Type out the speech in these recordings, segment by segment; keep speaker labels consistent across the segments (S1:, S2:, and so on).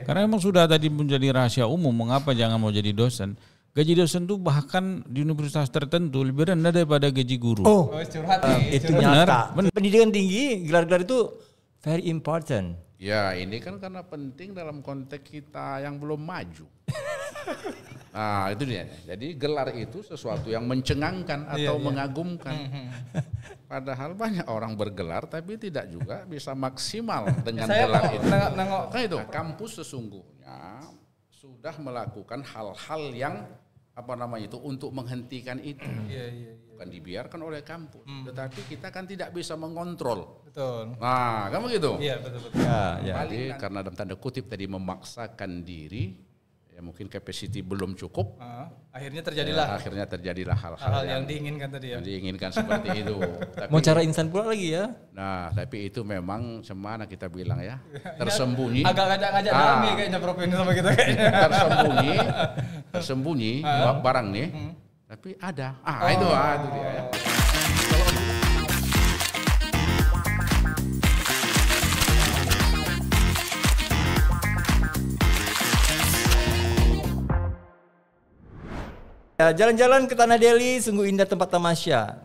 S1: Karena memang sudah tadi menjadi rahasia umum mengapa jangan mau jadi dosen. Gaji dosen tuh bahkan di universitas tertentu lebih rendah daripada gaji guru.
S2: Curhat
S3: itu nyata. Pendidikan tinggi, gelar-gelar itu very important.
S4: Ya ini kan karena penting dalam konteks kita yang belum maju. Nah itu dia. Jadi gelar itu sesuatu yang mencengangkan atau mengagumkan. Padahal banyak orang bergelar tapi tidak juga bisa maksimal dengan gelar itu. Kan itu kampus sesungguhnya sudah melakukan hal-hal yang untuk menghentikan itu. Bukan dibiarkan oleh kampus, tetapi kita kan tidak bisa mengontrol.
S2: Betul.
S4: Nah, kan begitu?
S2: Iya, betul.
S4: Jadi karena dalam tanda kutip tadi memaksakan diri, ya mungkin capacity belum cukup.
S2: Akhirnya
S4: terjadilah hal-hal
S2: yang diinginkan tadi ya.
S4: Yang diinginkan seperti itu. Tapi,
S3: mau cara instan pula lagi ya.
S4: Nah, tapi itu memang semana kita bilang ya, tersembunyi.
S2: Agak ngajak dalami kayaknya Prof ini sama kita kayaknya.
S4: Tersembunyi barang nih. Tapi ada. Itu dia ya.
S3: Ya, jalan-jalan ke Tanah Delhi sungguh indah tempat tamasya.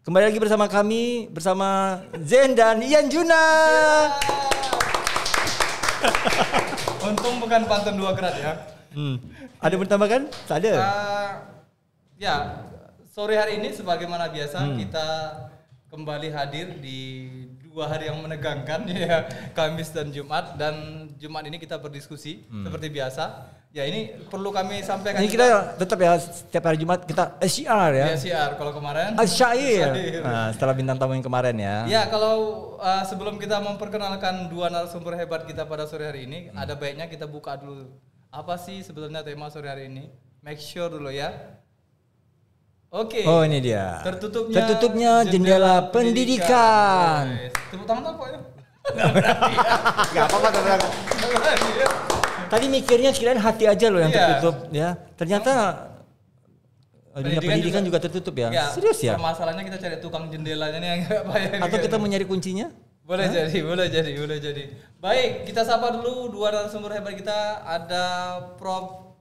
S3: Kembali lagi bersama kami, bersama Zen dan Ian Juna.
S2: Untung bukan pantun 2 kerat ya.
S3: Ada yang bertambahkan? Tak ada.
S2: Ya, sore hari ini sebagaimana biasa kita kembali hadir di 2 hari yang menegangkan ya, Kamis dan Jumat, dan Jumat ini kita berdiskusi seperti biasa. Ya ini perlu kami sampaikan.
S3: Ini kita tetap ya setiap hari Jumat kita SCR ya.
S2: SCR kalau kemarin.
S3: Asyair. Nah, setelah bintang tamu yang kemarin ya.
S2: Ya kalau sebelum kita memperkenalkan 2 narasumber hebat kita pada sore hari ini, ada baiknya kita buka dulu. Apa sih sebenarnya tema sore hari ini? Make sure dulu ya. Oke.
S3: Oh ini dia.
S2: Tertutupnya
S3: jendela pendidikan.
S2: Tepuk tangan apa ya?
S3: Gak apa-apa. Tadi mikirnya kirain hati aja loh yang tertutup ya. Ternyata dunia pendidikan juga tertutup ya. Serius ya?
S2: Masalahnya kita cari tukang jendelanya nih yang enggak bayar.
S3: Atau kita mau nyari kuncinya?
S2: Boleh jadi. Baik, kita sapa dulu 2 narasumber hebat kita. Ada Prof.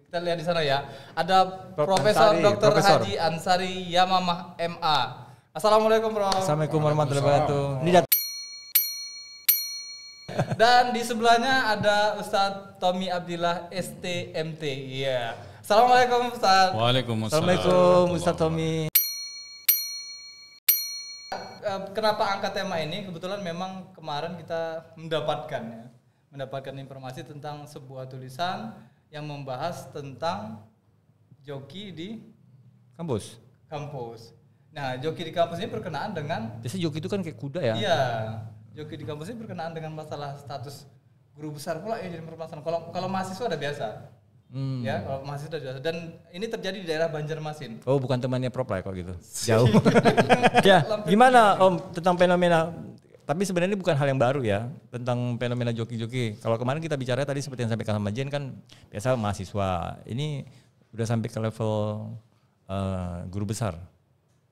S2: Kita lihat di sana ya. Ada Profesor Dr. Haji Ansari Yamamah MA. Assalamualaikum Prof.
S3: Assalamualaikum warahmatullahi wabarakatuh.
S2: Dan di sebelahnya ada Ustadz Tommy Abdillah STMT. Iya. Assalamualaikum Ustadz.
S1: Waalaikumsalam.
S3: Assalamualaikum Ustadz Tommy.
S2: Kenapa angkat tema ini? Kebetulan memang kemarin kita mendapatkan informasi tentang sebuah tulisan yang membahas tentang joki di kampus. Nah, joki di kampus ini berkenaan dengan.
S3: Biasanya joki itu kan kayak kuda ya?
S2: Iya. Joki di kampus ini berkenaan dengan masalah status guru besar pula ya, jadi permasalahan. Kalau mahasiswa udah biasa. Ya, kalau mahasiswa udah biasa, dan ini terjadi di daerah Banjarmasin.
S3: Oh, bukan temannya Prof lah kok gitu. Jauh. Ya, gimana Om tentang fenomena, tapi sebenarnya ini bukan hal yang baru ya, tentang fenomena joki-joki. Kalau kemarin kita bicara tadi seperti yang sampaikan sama Jen kan biasa mahasiswa. Ini udah sampai ke level guru besar.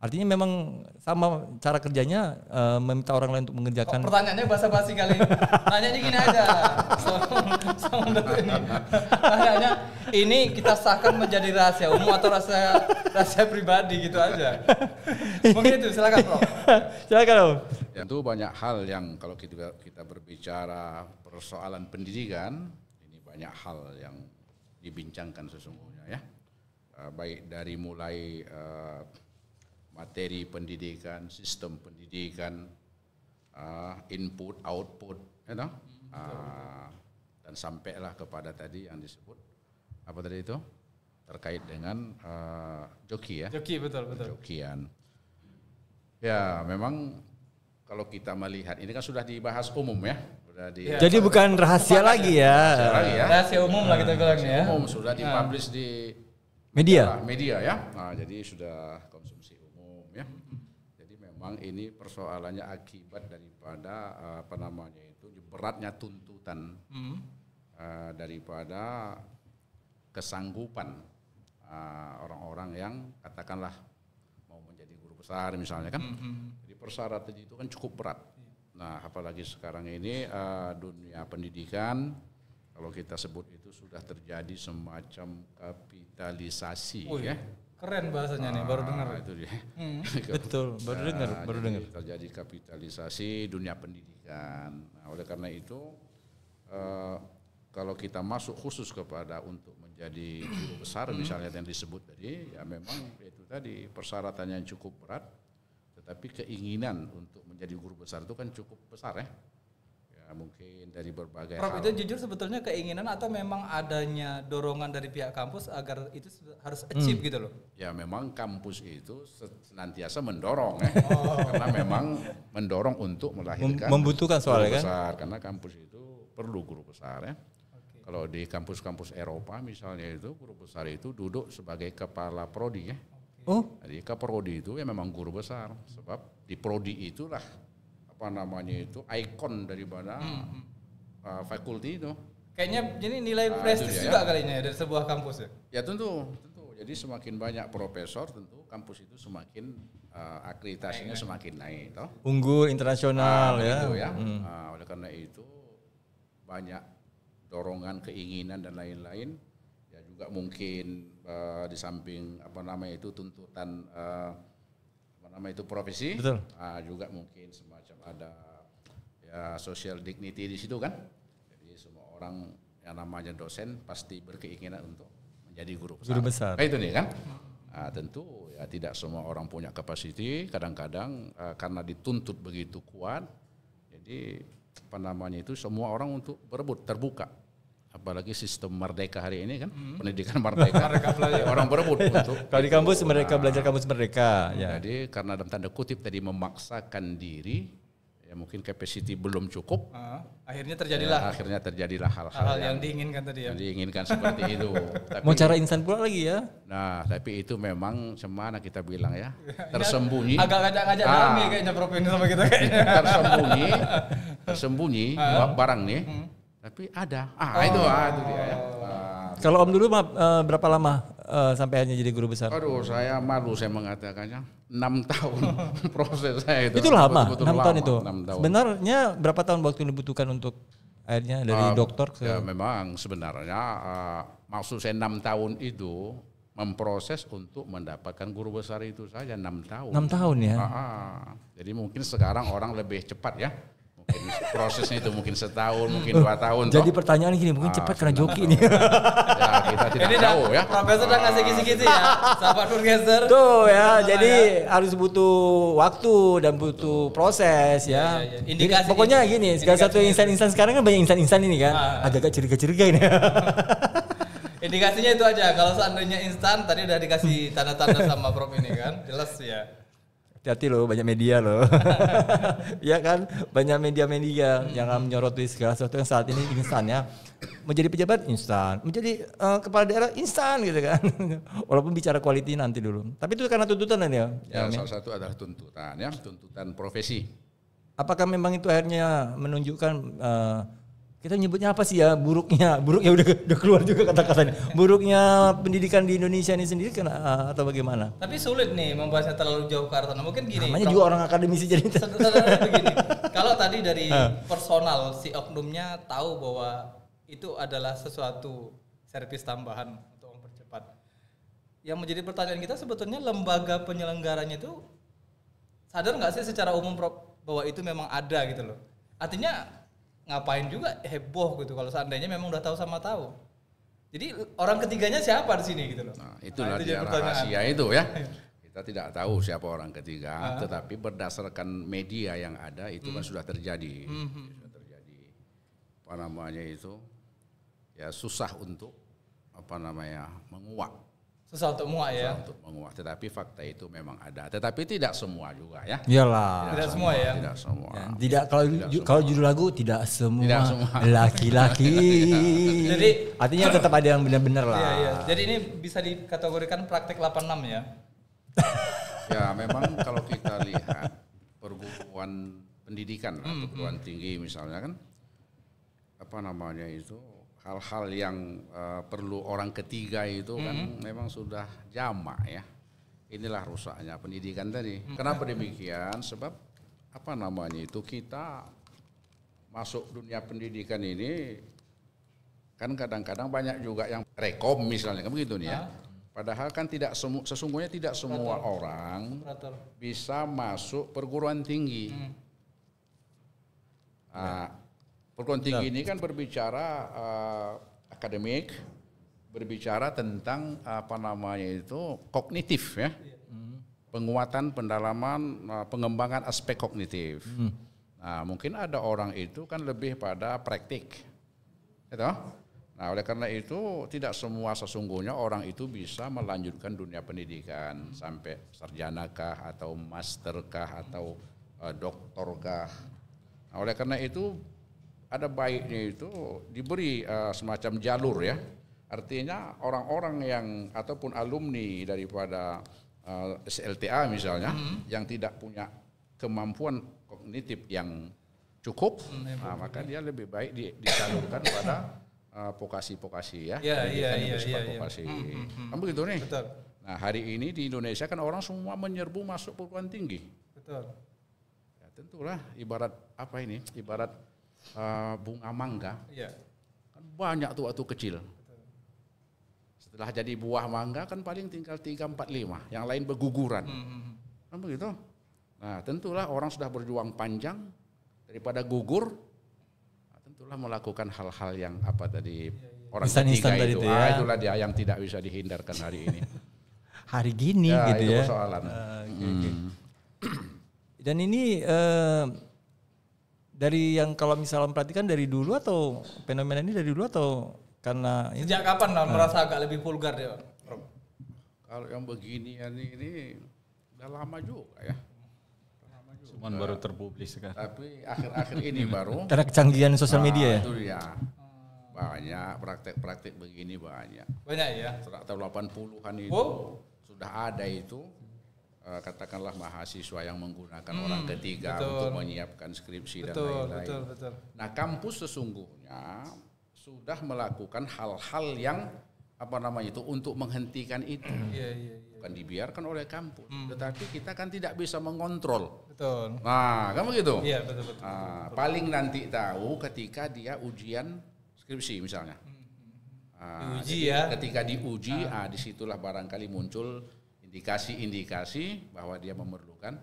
S3: Artinya memang sama cara kerjanya meminta orang lain untuk mengerjakan.
S2: Pertanyaannya basa-basi kali. Nanyanya gini aja. Sama ini. Tanyanya ini kita sahkan menjadi rahasia umum atau rahasia pribadi gitu aja. Mungkin itu, silakan Prof.
S3: Silakan Om.
S4: Tentu banyak hal yang kalau kita berbicara persoalan pendidikan, ini banyak hal yang dibincangkan sesungguhnya ya. Baik dari mulai materi pendidikan, sistem pendidikan, input, output, dan sampailah kepada tadi yang disebut apa tadi itu terkait dengan joki ya.
S2: Joki betul.
S4: Jokian. Ya memang kalau kita melihat ini kan sudah dibahas umum ya.
S3: Jadi bukan rahasia lagi ya.
S2: Rahasia umum lah kita bilang ya.
S4: Umum sudah dipublish di
S3: media
S4: ya. Nah, jadi sudah konsumsi umum ya. Jadi memang ini persoalannya akibat daripada beratnya tuntutan daripada kesanggupan orang-orang yang katakanlah mau menjadi guru besar misalnya kan. Jadi persyaratan itu kan cukup berat. Nah, apalagi sekarang ini dunia pendidikan, kalau kita sebut itu sudah terjadi semacam kapitalisasi, ya.
S2: Keren bahasanya nih, baru dengar.
S4: Itu dia.
S3: Betul, baru dengar, baru dengar.
S4: Terjadi kapitalisasi dunia pendidikan. Nah, oleh karena itu, kalau kita masuk khusus kepada untuk menjadi guru besar, misalnya yang disebut tadi, ya memang itu tadi persyaratan yang cukup berat. Tetapi keinginan untuk menjadi guru besar itu kan cukup besar, ya. Ya mungkin dari berbagai
S2: Prof,
S4: hal.
S2: itu jujur sebetulnya keinginan atau memang adanya dorongan dari pihak kampus agar itu harus achieve gitu loh?
S4: Ya memang kampus itu senantiasa mendorong, ya. Karena memang mendorong untuk melahirkan
S3: membutuhkan soalnya
S4: guru besar, karena kampus itu perlu guru besar, ya. Kalau di kampus-kampus Eropa misalnya itu guru besar itu duduk sebagai kepala prodi, ya. Jadi kaprodi itu ya memang guru besar, sebab di prodi itulah apa namanya itu ikon daripada fakulti itu.
S2: Kayaknya jadi nilai prestis juga kali ini ya dari sebuah kampus ya.
S4: Ya tentu. Jadi semakin banyak profesor tentu kampus itu semakin akreditasinya semakin naik, toh.
S3: Unggul internasional, ya.
S4: Gitu, ya. Oleh karena itu banyak dorongan, keinginan dan lain-lain. Ya juga mungkin di samping apa namanya itu tuntutan apa namanya itu profesi, juga mungkin semacam ada ya social dignity di situ kan. Jadi semua orang yang namanya dosen pasti berkeinginan untuk menjadi guru besar. Itu nih kan. Tentu ya tidak semua orang punya kapasiti. Kadang-kadang karena dituntut begitu kuat, jadi apa namanya itu semua orang untuk berebut terbuka. Apalagi sistem merdeka hari ini kan, pendidikan merdeka, orang berebut untuk.
S3: Kalau di kampus mereka belajar kampus merdeka. Ya.
S4: Jadi karena dalam tanda kutip tadi memaksakan diri, ya mungkin capacity belum cukup.
S2: Akhirnya
S4: terjadilah hal-hal
S2: yang diinginkan tadi ya.
S4: Yang diinginkan seperti itu. Tapi,
S3: mau cara instan pula lagi ya.
S4: Nah, tapi itu memang semana kita bilang ya, tersembunyi.
S2: Agak ngajak dalam ya kayaknya Prof ini sama kita kayaknya.
S4: tersembunyi barang nih. Tapi ada, itu dia ya.
S3: Kalau Om dulu berapa lama sampai hanya jadi guru besar?
S4: Aduh, saya malu saya mengatakannya 6 tahun proses saya itu.
S3: Itu lama,
S4: betul-betul
S3: 6 tahun itu.
S4: 6 tahun.
S3: Sebenarnya berapa tahun waktu yang dibutuhkan untuk akhirnya dari dokter ke? Ya
S4: memang sebenarnya maksud saya 6 tahun itu memproses untuk mendapatkan guru besar itu saja 6 tahun.
S3: 6 tahun ya.
S4: Jadi mungkin sekarang orang lebih cepat ya. Mungkin prosesnya itu mungkin setahun, mungkin 2 tahun.
S3: Jadi pertanyaan gini, mungkin cepat karena joki ini.
S4: Ya kita tidak tahu ya.
S2: Profesor udah ngasih kisi-kisi ya, sahabat Nurgeser.
S3: Tuh ya, jadi harus butuh waktu dan butuh proses ya.
S2: Indikasi.
S3: Pokoknya gini, segala satu insan-insan sekarang kan banyak insan-insan ini kan, agak-agak curiga-curiga ini.
S2: Indikasinya itu aja, kalau seandainya instan tadi udah dikasih tanda-tanda sama Prof ini kan, jelas ya.
S3: Hati-hati loh, banyak media loh. Ya kan, banyak media-media yang menyoroti segala sesuatu yang saat ini instan ya. Menjadi pejabat instan, menjadi kepala daerah instan gitu kan. Walaupun bicara quality nanti dulu. Tapi itu karena tuntutan ya.
S4: Ya salah satu adalah tuntutan ya, tuntutan profesi.
S3: Apakah memang itu akhirnya menunjukkan kita nyebutnya apa sih ya, buruknya udah keluar juga kata-katanya. Buruknya pendidikan di Indonesia ini sendiri kan atau bagaimana?
S2: Tapi sulit nih membahasnya terlalu jauh ke arah sana. Mungkin gini.
S3: Namanya juga orang akademisi jadi.
S2: Sederhananya begini. Kalau tadi dari personal si oknumnya tahu bahwa itu adalah sesuatu servis tambahan untuk mempercepat. Yang menjadi pertanyaan kita sebetulnya lembaga penyelenggaranya itu sadar nggak sih secara umum bahwa itu memang ada gitu loh. Artinya ngapain juga heboh gitu kalau seandainya memang udah tahu sama tahu. Jadi orang ketiganya siapa di sini gitu loh.
S4: Nah, itulah dia rahasia itu ya. Kita tidak tahu siapa orang ketiga, tetapi berdasarkan media yang ada itu kan sudah terjadi. Sudah terjadi. Apa namanya itu? Ya susah untuk menguak.
S2: Susah untuk menguak ya.
S4: Susah untuk menguak, tetapi fakta itu memang ada. Tetapi tidak semua juga ya.
S3: Iyalah.
S2: Tidak semua ya.
S4: Tidak semua.
S3: Ya, tidak kalau judul lagu tidak semua laki-laki.
S2: Jadi
S3: artinya tetap ada yang benar-benar lah.
S2: Iya. Jadi ini bisa dikategorikan praktek 86 ya.
S4: Ya memang kalau kita lihat perguruan pendidikan, perguruan tinggi misalnya kan hal-hal yang perlu orang ketiga itu kan memang sudah jamak ya. Inilah rusaknya pendidikan tadi. Kenapa demikian? Sebab apa namanya itu, kita masuk dunia pendidikan ini kan kadang-kadang banyak juga yang rekom misalnya, kan begitu nih ya. Padahal kan sesungguhnya tidak semua orang bisa masuk perguruan tinggi. Perguruan tinggi ini kan berbicara akademik, berbicara tentang apa namanya itu kognitif ya. Penguatan, pendalaman, pengembangan aspek kognitif. Nah, mungkin ada orang itu kan lebih pada praktik. Gitu? Nah, oleh karena itu tidak semua sesungguhnya orang itu bisa melanjutkan dunia pendidikan sampai sarjana kah atau master kah atau doktor kah. Nah, oleh karena itu ada baiknya itu diberi semacam jalur ya. Artinya orang-orang yang ataupun alumni daripada SLTA misalnya yang tidak punya kemampuan kognitif yang cukup, maka dia lebih baik disalurkan pada vokasi-vokasi ya. Vokasi. Kan begitu nih.
S2: Betul.
S4: Nah, hari ini di Indonesia kan orang semua menyerbu masuk perguruan tinggi.
S2: Betul.
S4: Ya, tentulah ibarat apa ini? Ibarat bunga mangga.
S2: Iya.
S4: Kan banyak tuh waktu kecil. Setelah jadi buah mangga kan paling tinggal 3, 4, 5, yang lain berguguran. Kan begitu? Nah, tentulah orang sudah berjuang panjang daripada gugur, nah, tentulah melakukan hal-hal yang apa tadi orang ketiga itu. Itulah dia yang tidak bisa dihindarkan hari ini.
S3: Hari gini gitu
S4: itu
S3: ya.
S4: Persoalan.
S3: Dan ini dari yang kalau misalnya perhatikan dari dulu atau fenomena ini dari dulu atau karena
S2: sejak kapan merasa agak lebih vulgar dia?
S4: Kalau yang beginian ini udah lama juga ya.
S1: Cuman baru terpublis kan.
S4: Tapi akhir-akhir ini baru.
S3: karena kecanggihan sosial media ya.
S4: Itu dia. Banyak praktek-praktek begini banyak.
S2: Banyak ya.
S4: Tahun 80-an itu sudah ada itu. Katakanlah mahasiswa yang menggunakan orang ketiga untuk menyiapkan skripsi dan lain-lain.
S2: Betul.
S4: Nah, kampus sesungguhnya sudah melakukan hal-hal yang apa namanya itu untuk menghentikan itu. Bukan dibiarkan oleh kampus, tetapi kita kan tidak bisa mengontrol.
S2: Betul.
S4: Nah, kan begitu?
S2: Iya, betul.
S4: Nah, paling nanti tahu ketika dia ujian skripsi misalnya.
S2: Diuji ya.
S4: Ketika diuji, disitulah barangkali muncul indikasi-indikasi bahwa dia memerlukan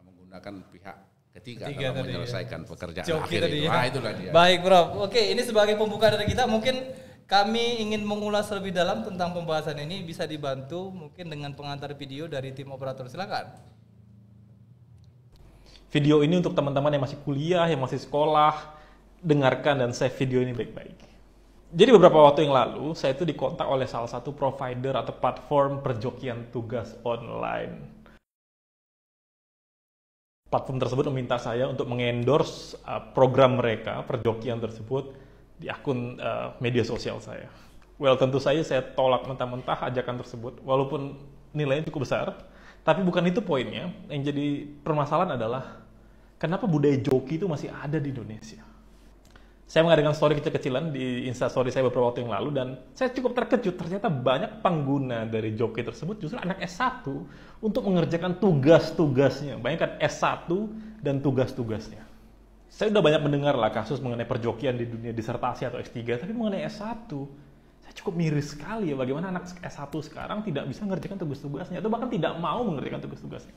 S4: menggunakan pihak ketiga dalam menyelesaikan pekerjaan akhir itu.
S2: Ya.
S4: Itulah dia.
S2: Baik, Prof. Oke, ini sebagai pembuka dari kita, mungkin kami ingin mengulas lebih dalam tentang pembahasan ini, bisa dibantu mungkin dengan pengantar video dari tim operator. Silakan.
S5: Video ini untuk teman-teman yang masih kuliah, yang masih sekolah, dengarkan dan save video ini baik-baik. Jadi beberapa waktu yang lalu, saya itu dikontak oleh salah satu provider atau platform perjokian tugas online. Platform tersebut meminta saya untuk mengendorse program mereka, perjokian tersebut, di akun media sosial saya. Well, tentu saja saya tolak mentah-mentah ajakan tersebut, walaupun nilainya cukup besar, tapi bukan itu poinnya. Yang jadi permasalahan adalah, kenapa budaya joki itu masih ada di Indonesia? Saya mengadakan story kecil-kecilan di Instastory saya beberapa waktu yang lalu, dan saya cukup terkejut, ternyata banyak pengguna dari joki tersebut justru anak S1 untuk mengerjakan tugas-tugasnya. Bayangkan S1 dan tugas-tugasnya. Saya sudah banyak mendengar lah kasus mengenai perjokian di dunia disertasi atau S3, tapi mengenai S1, saya cukup miris sekali ya bagaimana anak S1 sekarang tidak bisa mengerjakan tugas-tugasnya, atau bahkan tidak mau mengerjakan tugas-tugasnya.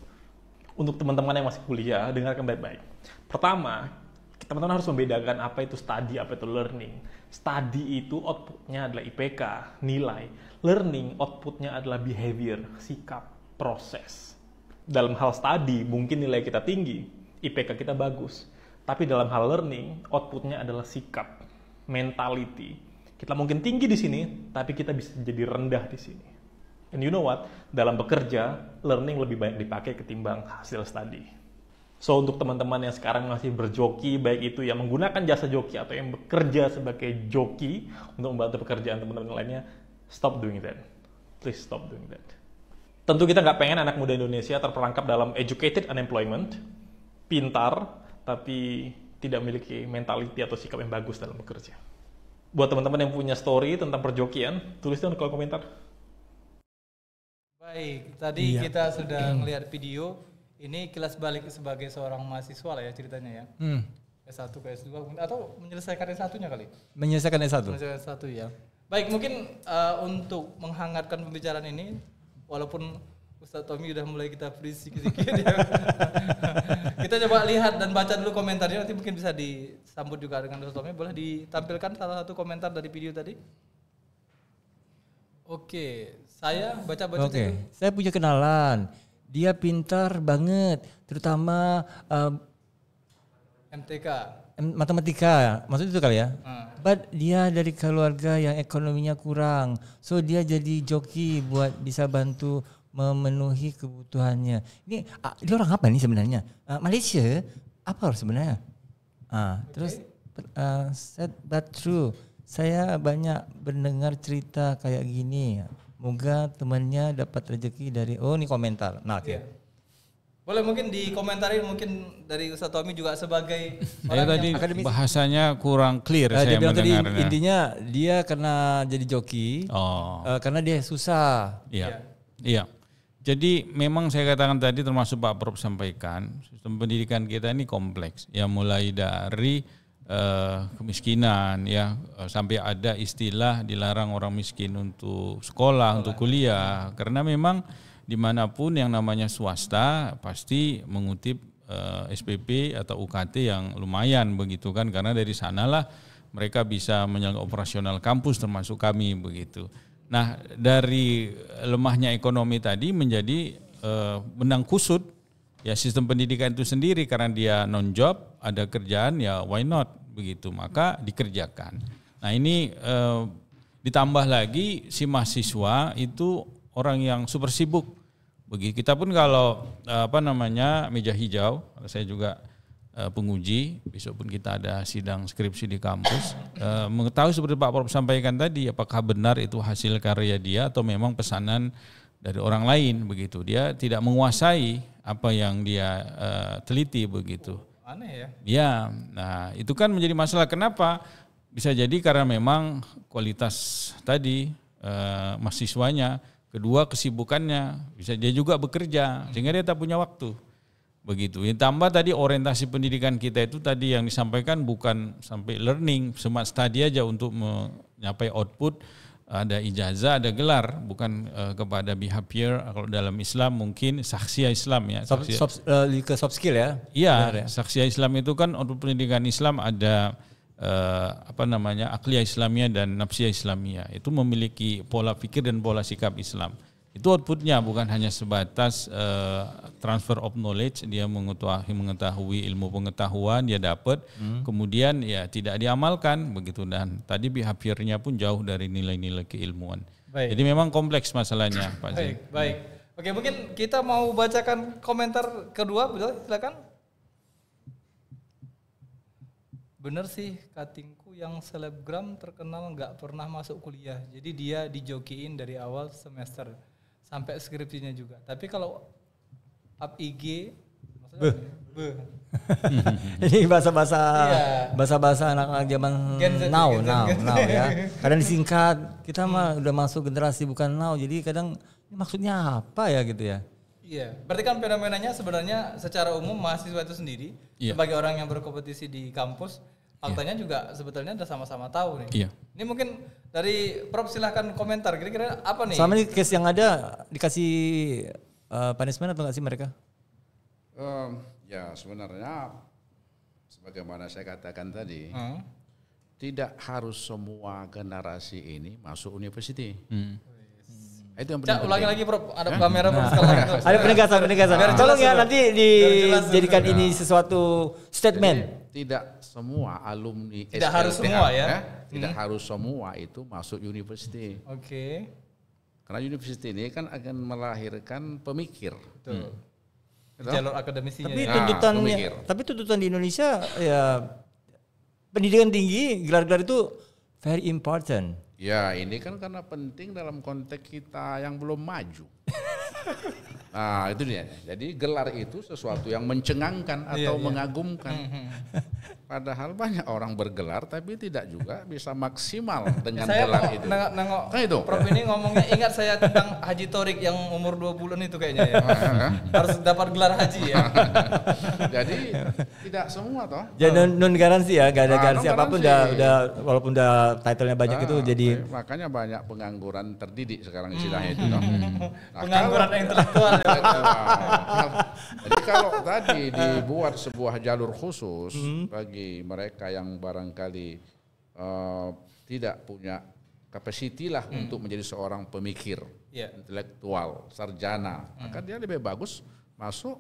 S5: Untuk teman-teman yang masih kuliah, dengarkan baik-baik. Pertama, teman-teman harus membedakan apa itu study, apa itu learning. Study itu outputnya adalah IPK, nilai. Learning outputnya adalah behavior, sikap, proses. Dalam hal study, mungkin nilai kita tinggi, IPK kita bagus. Tapi dalam hal learning, outputnya adalah sikap, mentality. Kita mungkin tinggi di sini, tapi kita bisa jadi rendah di sini. And you know what? Dalam bekerja, learning lebih banyak dipakai ketimbang hasil study. So, untuk teman-teman yang sekarang masih berjoki, baik itu yang menggunakan jasa joki atau yang bekerja sebagai joki untuk membantu pekerjaan teman-teman lainnya, stop doing that. Please stop doing that. Tentu kita nggak pengen anak muda Indonesia terperangkap dalam educated unemployment, pintar, tapi tidak memiliki mentality atau sikap yang bagus dalam bekerja. Buat teman-teman yang punya story tentang perjokian, tulis di kolom komentar.
S2: Baik, tadi kita sudah melihat video. ini kilas balik sebagai seorang mahasiswa lah ya ceritanya ya. S1 ke S2 atau menyelesaikan S1-nya kali?
S3: Menyelesaikan S1.
S2: Menyelesaikan S1 ya. Baik, mungkin untuk menghangatkan pembicaraan ini, walaupun Ustadz Tommy udah mulai kita freeze sedikit-sedikit ya. Kita coba lihat dan baca dulu komentarnya, nanti mungkin bisa disambut juga dengan Ustadz Tommy. Boleh ditampilkan salah satu komentar dari video tadi? Oke, saya baca-baca dulu.
S3: Saya punya kenalan. Dia pintar banget, terutama
S2: MTK.
S3: matematika, maksudnya itu kali ya. But dia dari keluarga yang ekonominya kurang, so dia jadi joki buat bisa bantu memenuhi kebutuhannya. Ini dia orang apa nih sebenarnya? Malaysia apa sebenarnya? Terus said but true. Saya banyak mendengar cerita kayak gini. Moga temannya dapat rezeki dari ini komentar. Nah, oke.
S2: Boleh mungkin dikomentari mungkin dari Ustadz Tommy juga sebagai
S1: saya tadi bahasanya kurang clear saya mendengarnya.
S3: Intinya dia karena jadi joki, karena dia susah.
S1: Iya. Jadi memang saya katakan tadi termasuk Pak Prof sampaikan, sistem pendidikan kita ini kompleks. Ya mulai dari kemiskinan ya sampai ada istilah dilarang orang miskin untuk sekolah, untuk kuliah, karena memang dimanapun yang namanya swasta pasti mengutip SPP atau UKT yang lumayan begitu kan, karena dari sanalah mereka bisa menjalankan operasional kampus termasuk kami begitu. Nah dari lemahnya ekonomi tadi menjadi benang kusut ya sistem pendidikan itu sendiri, karena dia non job ada kerjaan ya why not begitu, maka dikerjakan. Nah ini ditambah lagi si mahasiswa itu orang yang super sibuk. Begitu kita pun kalau meja hijau, saya juga penguji, besok pun kita ada sidang skripsi di kampus, mengetahui seperti Pak Prof sampaikan tadi, apakah benar itu hasil karya dia atau memang pesanan dari orang lain begitu. Dia tidak menguasai apa yang dia teliti begitu.
S2: Aneh ya.
S1: Ya, nah itu kan menjadi masalah. Kenapa? Bisa jadi karena memang kualitas tadi mahasiswanya, kedua kesibukannya, bisa dia juga bekerja sehingga dia tak punya waktu. Begitu. Yang tambah tadi orientasi pendidikan kita itu tadi yang disampaikan bukan sampai learning, smart study aja untuk menyapai output, ada ijazah, ada gelar, bukan kepada behavior. Kalau dalam Islam mungkin saksiyah Islam ya.
S3: Ke soft skill ya?
S1: Iya, saksiyah Islam itu kan untuk pendidikan Islam ada akliyah Islamiyah dan nafsiyah Islamiyah. Itu memiliki pola pikir dan pola sikap Islam. Itu outputnya bukan hanya sebatas transfer of knowledge, dia mengetahui ilmu pengetahuan, dia dapat, kemudian ya tidak diamalkan begitu, dan tadi behaviornya pun jauh dari nilai-nilai keilmuan. Baik. Jadi memang kompleks masalahnya, Pak Zain.
S2: Baik. Oke, mungkin kita mau bacakan komentar kedua, betul? Silakan. Bener sih, katingku yang selebgram terkenal nggak pernah masuk kuliah, jadi dia dijokiin dari awal semester sampai skripsinya juga. Tapi kalau up IG, maksudnya
S3: ini bahasa anak-anak zaman now ya. Kadang disingkat, kita mah udah masuk generasi bukan now, jadi kadang ini maksudnya apa ya gitu ya.
S2: Iya, berarti kan fenomenanya sebenarnya secara umum mahasiswa itu sendiri sebagai orang yang berkompetisi di kampus, faktanya juga sebetulnya udah sama-sama tahu nih. Iya. Ini mungkin dari Prof silahkan komentar, kira-kira apa nih?
S3: Sama nih case yang ada dikasih punishment atau nggak sih mereka?
S4: Ya sebenarnya sebagaimana saya katakan tadi, tidak harus semua generasi ini masuk university. Itu yang penting.
S2: Ulangi lagi Prof, ada kamera Prof.
S3: Ada penegasan. Tolong ya nanti dijadikan ini sesuatu statement.
S4: Tidak semua alumni
S2: tidak harus semua ya.
S4: Tidak harus semua itu masuk university.
S2: Oke.
S4: Karena university ini kan akan melahirkan pemikir.
S2: Betul. Jalur akademisinya.
S3: Tapi tuntutan di Indonesia ya pendidikan tinggi, gelar-gelar itu very important.
S4: Ya ini kan karena penting dalam konteks kita yang belum maju. Nah itu dia. Jadi gelar itu sesuatu yang mencengangkan atau mengagumkan. Padahal banyak orang bergelar tapi tidak juga bisa maksimal dengan
S2: Saya
S4: gelar
S2: kok
S4: itu.
S2: nengok
S4: Nah, itu.
S2: Prof ini ngomongnya ingat saya tentang Haji Torik yang umur 2 bulan itu kayaknya ya. Harus dapat gelar haji ya.
S4: Jadi tidak semua toh.
S3: Jadi non garansi ya, gak ada
S4: Ah,
S3: garansi
S4: non
S3: apapun
S4: garansi.
S3: udah walaupun udah title-nya banyak itu jadi
S4: Makanya banyak pengangguran terdidik sekarang istilahnya itu toh. Nah,
S2: Pengangguran intelektual ya.
S4: Jadi kalau tadi dibuat sebuah jalur khusus bagi mereka yang barangkali tidak punya capacity lah untuk menjadi seorang pemikir,
S2: Iya.
S4: intelektual, sarjana, maka dia lebih bagus masuk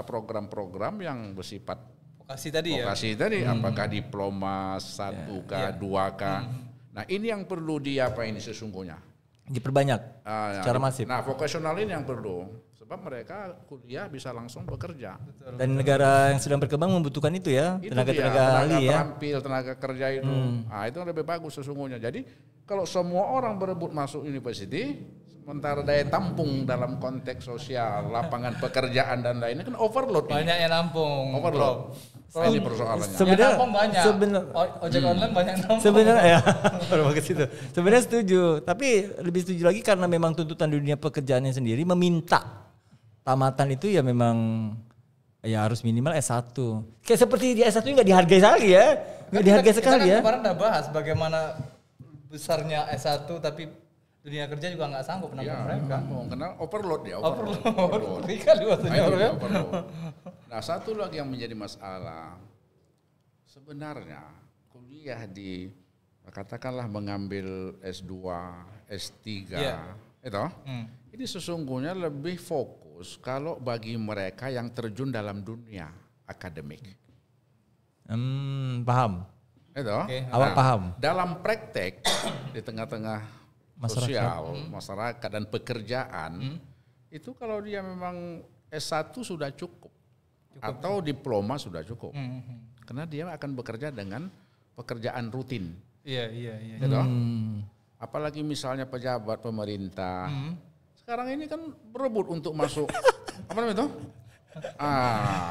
S4: program-program yang bersifat
S2: Vokasi tadi ya.
S4: vokasi tadi, apakah diploma 1K, 2K. Nah ini yang perlu ini sesungguhnya.
S3: diperbanyak secara masif.
S4: Nah vokasional ini yang perlu. Sebab mereka kuliah bisa langsung bekerja.
S3: Dan negara yang sedang berkembang membutuhkan itu ya,
S4: Itu
S3: tenaga-tenaga
S4: dia,
S3: ahli ya.
S4: terampil, tenaga kerja itu. Nah itu lebih bagus sesungguhnya. Jadi kalau semua orang berebut masuk university, sementara daya tampung dalam konteks sosial, lapangan pekerjaan dan lainnya kan overload ini.
S2: Banyak yang nampung.
S4: Overload.
S2: Prof.
S4: Nah, ini persoalannya.
S2: Yang
S3: Sebenarnya-
S2: nampung banyak.
S3: sebenar-
S2: Ojek online banyak yang nampung.
S3: Sebenarnya ya, baru ke situ. Sebenarnya setuju, tapi lebih setuju lagi karena memang tuntutan dunia pekerjaannya sendiri meminta tamatan itu ya memang ya harus minimal S1. Kayak seperti di S1 nggak dihargai sekali ya, nggak dihargai sekali
S2: kita
S3: ya.
S2: kan kemarin udah bahas bagaimana besarnya S1 tapi dunia kerja juga nggak sanggup menampung
S4: Ya,
S2: mereka.
S4: karena overload ya.
S2: Overload. Kali
S4: Nah,
S2: waktunya
S4: itu
S2: ya.
S4: dia, overload. Nah, satu lagi yang menjadi masalah, sebenarnya kuliah di katakanlah mengambil S2, S3, itu, ini sesungguhnya lebih fokus kalau bagi mereka yang terjun dalam dunia akademik.
S3: Paham.
S4: Itu.
S2: Oke.
S3: Awak paham.
S4: Dalam praktek di tengah-tengah sosial, masyarakat dan pekerjaan, itu kalau dia memang S1 sudah cukup. Atau diploma sudah cukup. Karena dia akan bekerja dengan pekerjaan rutin.
S2: Iya.
S4: Gitu. Apalagi misalnya pejabat pemerintah. Sekarang ini kan berebut untuk masuk apa namanya itu?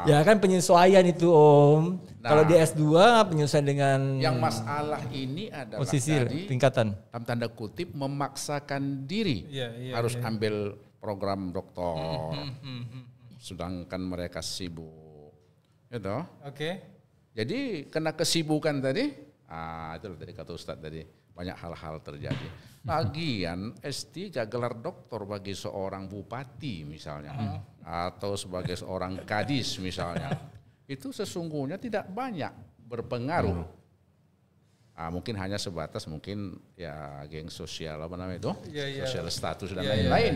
S3: Ya kan penyesuaian itu Om.
S4: Nah.
S3: Kalau di S2 penyesuaian dengan
S4: Yang masalah ini adalah
S3: posisi
S4: tadi
S3: tingkatan.
S4: dalam tanda kutip memaksakan diri
S2: Iya,
S4: harus ambil program doktor, sedangkan mereka sibuk, gitu.
S2: Oke.
S4: Jadi kena kesibukan tadi, itu tadi kata Ustadz tadi banyak hal-hal terjadi. Lagian S3 gelar doktor bagi seorang bupati misalnya, atau sebagai seorang kadis misalnya, itu sesungguhnya tidak banyak berpengaruh. Mungkin hanya sebatas mungkin ya geng sosial apa namanya itu,
S2: Iya.
S4: sosial status dan
S2: Iya,
S4: lain-lain.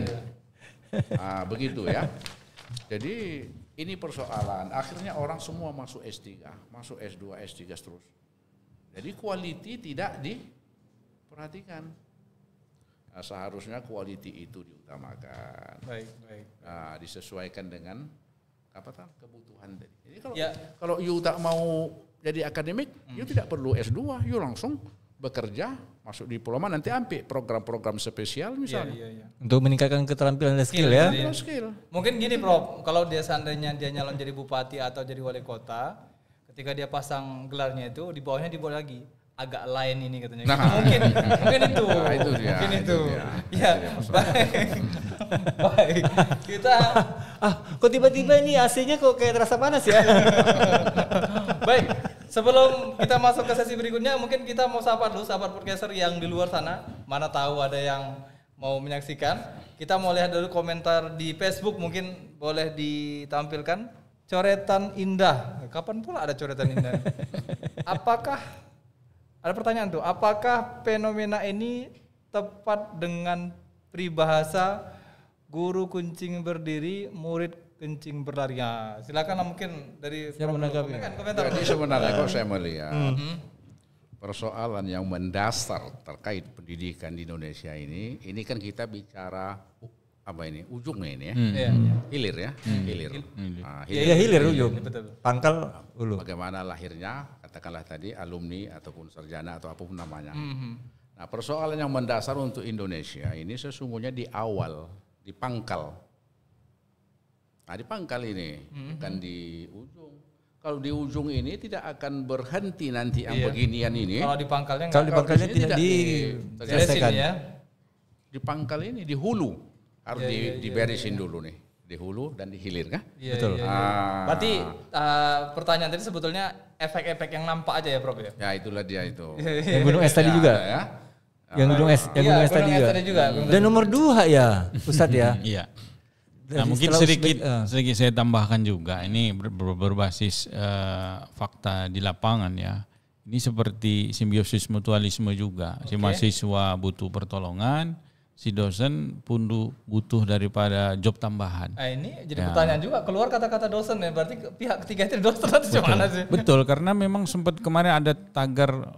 S4: Begitu ya. Jadi ini persoalan. Akhirnya orang semua masuk S3, masuk S2, S3 terus. Jadi quality tidak diperhatikan. Nah, seharusnya quality itu diutamakan.
S2: Baik.
S4: Disesuaikan dengan kebutuhan tadi. Jadi kalau you tak mau jadi akademik, you tidak perlu S2, you langsung bekerja, masuk diploma, nanti ambil program-program spesial misalnya.
S2: Iya.
S3: Untuk meningkatkan keterampilan dan skill ya.
S2: Iya.
S4: Skill.
S2: Mungkin gini Prof, kalau dia seandainya dia nyalon jadi bupati atau jadi wali kota, ketika dia pasang gelarnya itu di bawahnya dibuat lagi agak lain ini katanya.
S4: Nah.
S2: Mungkin itu.
S4: Nah, itu dia,
S2: Mungkin
S4: itu
S2: itu.
S4: dia.
S2: Ya, baik. Kita
S3: Kok tiba-tiba ini AC-nya kok kayak terasa panas ya?
S2: baik. Sebelum kita masuk ke sesi berikutnya, mungkin kita mau sapa dulu sahabat podcaster yang di luar sana. Mana tahu ada yang mau menyaksikan. Kita mau lihat dulu komentar di Facebook, mungkin boleh ditampilkan. Coretan indah. Kapan pula ada coretan indah? Apakah ada pertanyaan tuh? Apakah fenomena ini tepat dengan peribahasa guru kuncing berdiri, murid kencing berlari? Ya, silakan mungkin dari
S3: Siapa menanggapi?
S2: komentar.
S4: Jadi sebenarnya kalau saya melihat persoalan yang mendasar terkait pendidikan di Indonesia ini kan kita bicara ujungnya ini ya,
S2: Iya.
S4: hilir ya, hilir.
S3: Iya hilir ujung.
S2: Betul.
S3: Pangkal hulu.
S4: Bagaimana lahirnya, katakanlah tadi alumni ataupun sarjana atau apapun namanya. Nah persoalan yang mendasar untuk Indonesia ini sesungguhnya di awal, di pangkal. Nah di pangkal ini, bukan di ujung. kalau di ujung ini tidak akan berhenti nanti yang
S2: Iya.
S4: beginian ini.
S2: Kalau di pangkalnya
S3: Kalau di
S2: nggak
S3: pangkalnya
S4: sini
S3: tidak
S4: tidak
S3: diselesaikan.
S2: ya.
S4: Di pangkal ini di hulu harus diberesin dulu nih, di hulu dan di hilir kan?
S2: Iya,
S3: Betul.
S2: iya, iya. Berarti pertanyaan tadi sebetulnya efek-efek yang nampak aja ya Prof ya.
S4: Ya itulah dia itu.
S3: Yang gunung es tadi
S4: Ya,
S3: juga.
S4: ya.
S3: Yang gunung es, yang
S2: Iya,
S3: gunung es tadi
S2: gunung es
S3: juga.
S2: tadi juga.
S3: Dan nomor 2 ya, Ustadz ya.
S1: Iya.
S3: Dari
S1: Nah, mungkin
S3: setelah
S1: sedikit saya tambahkan juga. Ini berbasis fakta di lapangan ya. Ini seperti simbiosis mutualisme juga. Si mahasiswa butuh pertolongan, si dosen pun butuh daripada job tambahan.
S2: Nah ini jadi pertanyaan juga, keluar kata-kata dosen ya, berarti pihak ketiga itu dosen atau gimana sih?
S1: Betul, karena memang sempat kemarin ada tagar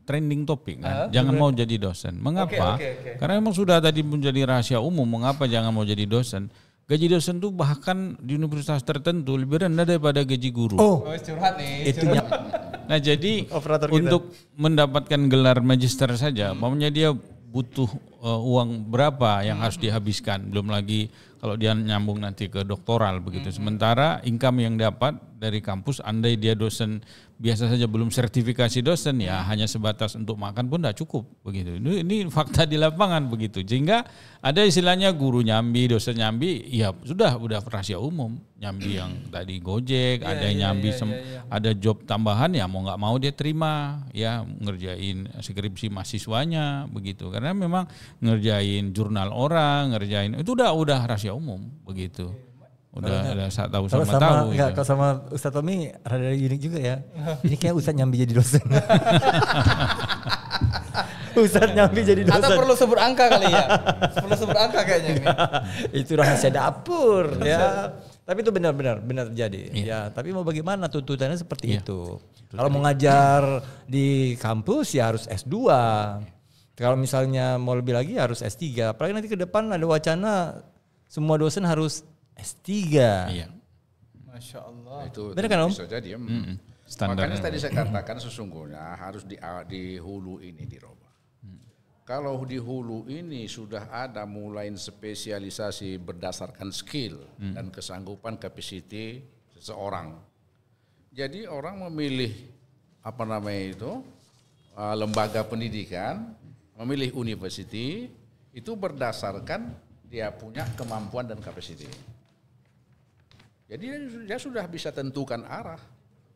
S1: trending topik kan, jangan mau jadi dosen. Mengapa?
S2: Oke.
S1: Karena memang sudah tadi menjadi rahasia umum, mengapa jangan mau jadi dosen. Gaji dosen tuh bahkan di universitas tertentu lebih rendah daripada gaji guru.
S3: Oh,
S2: Oh curhat nih.
S3: itu
S1: Nah jadi
S3: Operator kita.
S1: untuk mendapatkan gelar magister saja, maunya dia butuh uang berapa yang harus dihabiskan, belum lagi kalau dia nyambung nanti ke doktoral begitu. Sementara income yang dapat dari kampus, andai dia dosen biasa saja belum sertifikasi dosen ya hanya sebatas untuk makan pun tidak cukup begitu. Ini fakta di lapangan begitu. Sehingga ada istilahnya guru nyambi, dosen nyambi, ya sudah rahasia umum. Nyambi yang tadi Gojek, ada yang nyambi ada job tambahan ya mau nggak mau dia terima ya ngerjain skripsi mahasiswanya begitu. Karena memang ngerjain jurnal orang, ngerjain itu udah rahasia umum begitu. Udah tahu
S3: kalau
S1: sama tahu.
S3: enggak,
S1: Gitu.
S3: kalau sama Ustadz Tommy rada unik juga ya. Ini kayak Ustadz nyambi jadi dosen. Ustadz nyambi jadi dosen.
S2: Atau perlu sebut angka kali ya? Perlu sebut angka kayaknya ini.
S3: Itu rahasia dapur ya. Tapi itu benar terjadi. Ya, tapi mau bagaimana tuntutannya seperti itu. Kalau mau ngajar di kampus ya harus S2. Kalau misalnya mau lebih lagi harus S3. Apalagi nanti ke depan ada wacana semua dosen harus S3.
S1: Iya.
S2: Masya Allah.
S4: Itu
S3: Benar kan, Om?
S4: bisa jadi.
S1: Standarnya.
S4: Makanya tadi saya katakan sesungguhnya harus di hulu ini dirubah. Kalau di hulu ini sudah ada mulai spesialisasi berdasarkan skill dan kesanggupan kapasiti seseorang. Jadi orang memilih lembaga pendidikan, memilih university itu berdasarkan dia punya kemampuan dan kapasiti. Jadi dia sudah bisa tentukan arah.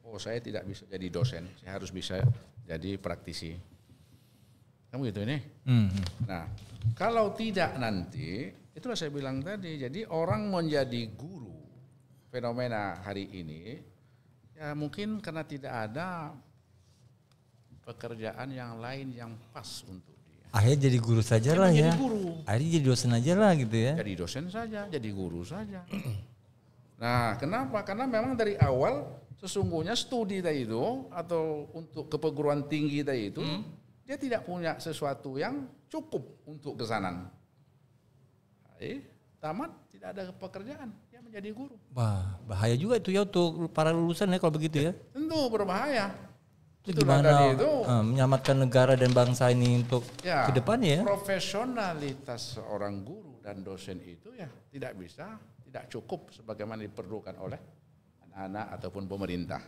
S4: Oh, saya tidak bisa jadi dosen, saya harus bisa jadi praktisi. Kamu gitu ini. Nah, kalau tidak nanti, itulah saya bilang tadi. Jadi orang menjadi guru fenomena hari ini, ya mungkin karena tidak ada pekerjaan yang lain yang pas untuk dia.
S3: Akhirnya jadi guru saja lah ya.
S4: Jadi guru.
S3: Akhirnya jadi dosen aja lah gitu ya.
S4: Jadi dosen saja, jadi guru saja. Nah, kenapa? Karena memang dari awal sesungguhnya studi tadi itu atau untuk keperguruan tinggi tadi itu dia tidak punya sesuatu yang cukup untuk kesanan. Tamat tidak ada pekerjaan, dia menjadi guru.
S3: Wah, bahaya juga itu ya untuk para lulusan ya kalau begitu ya.
S4: Tentu berbahaya.
S3: Itu
S4: Itulah
S3: gimana
S4: tadi itu.
S3: menyelamatkan negara dan bangsa ini untuk ke depannya ya.
S4: Profesionalitas seorang guru dan dosen itu ya tidak cukup sebagaimana diperlukan oleh anak-anak ataupun pemerintah.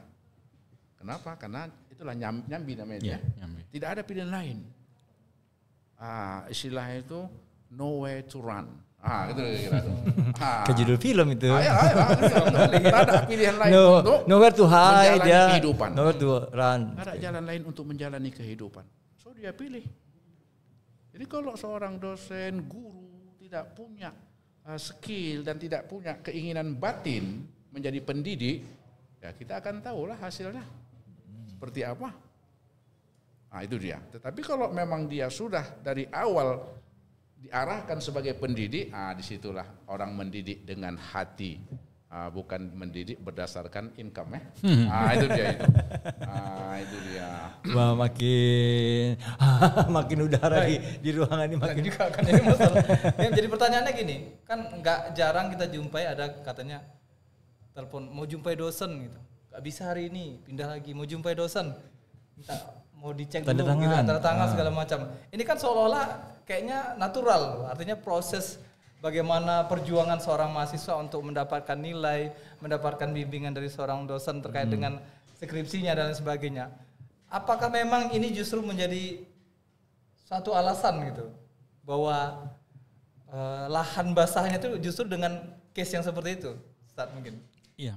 S4: Kenapa? Karena itulah nyambi namanya.
S1: Iya, nyambi.
S4: Tidak ada pilihan lain. Istilahnya itu nowhere to run. Gitu kira-kira.
S3: Ke judul film itu.
S4: Tidak ada pilihan lain untuk
S3: Nowhere to hide
S4: menjalani
S3: ya.
S4: kehidupan.
S3: Nowhere to run.
S4: Tidak ada jalan lain untuk menjalani kehidupan. So dia pilih. Jadi kalau seorang dosen, guru tidak punya skill dan tidak punya keinginan batin menjadi pendidik, ya kita akan tahulah hasilnya seperti apa. Itu dia. Tetapi kalau memang dia sudah dari awal diarahkan sebagai pendidik, disitulah orang mendidik dengan hati, bukan mendidik berdasarkan income ya. Itu dia itu. Itu dia.
S3: Wah, makin udara di ruangan ini makin
S2: juga kan ini masalah. Yang jadi pertanyaannya gini, kan nggak jarang kita jumpai ada katanya telepon mau jumpai dosen gitu. Nggak bisa hari ini, pindah lagi mau jumpai dosen. Minta mau dicek
S3: Tanda
S2: dulu gitu,
S3: tangan.
S2: tanda tangan segala macam. Ini kan seolah-olah kayaknya natural, artinya proses bagaimana perjuangan seorang mahasiswa untuk mendapatkan nilai, mendapatkan bimbingan dari seorang dosen terkait dengan skripsinya dan lain sebagainya. Apakah memang ini justru menjadi satu alasan gitu bahwa lahan basahnya itu justru dengan case yang seperti itu, Ustaz mungkin?
S1: Iya,